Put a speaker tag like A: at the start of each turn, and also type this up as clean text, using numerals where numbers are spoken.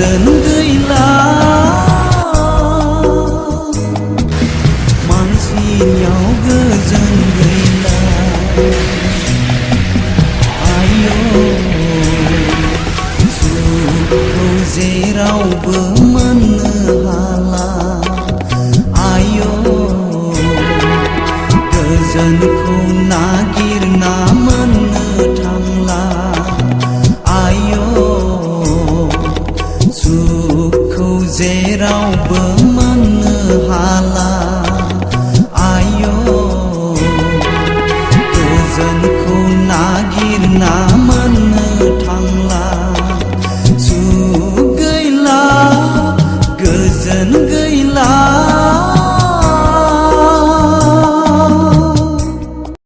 A: गोजोन गैला मानसिनियाव गोजोन गैला आयो सुखौ जेरावबो मोननो हाला आयो गोजोनखौ नागिरना मोननो थांला आयो सुखौ जेरावबो मोननो हाला आयो गोजोनखौ नागिरना मोन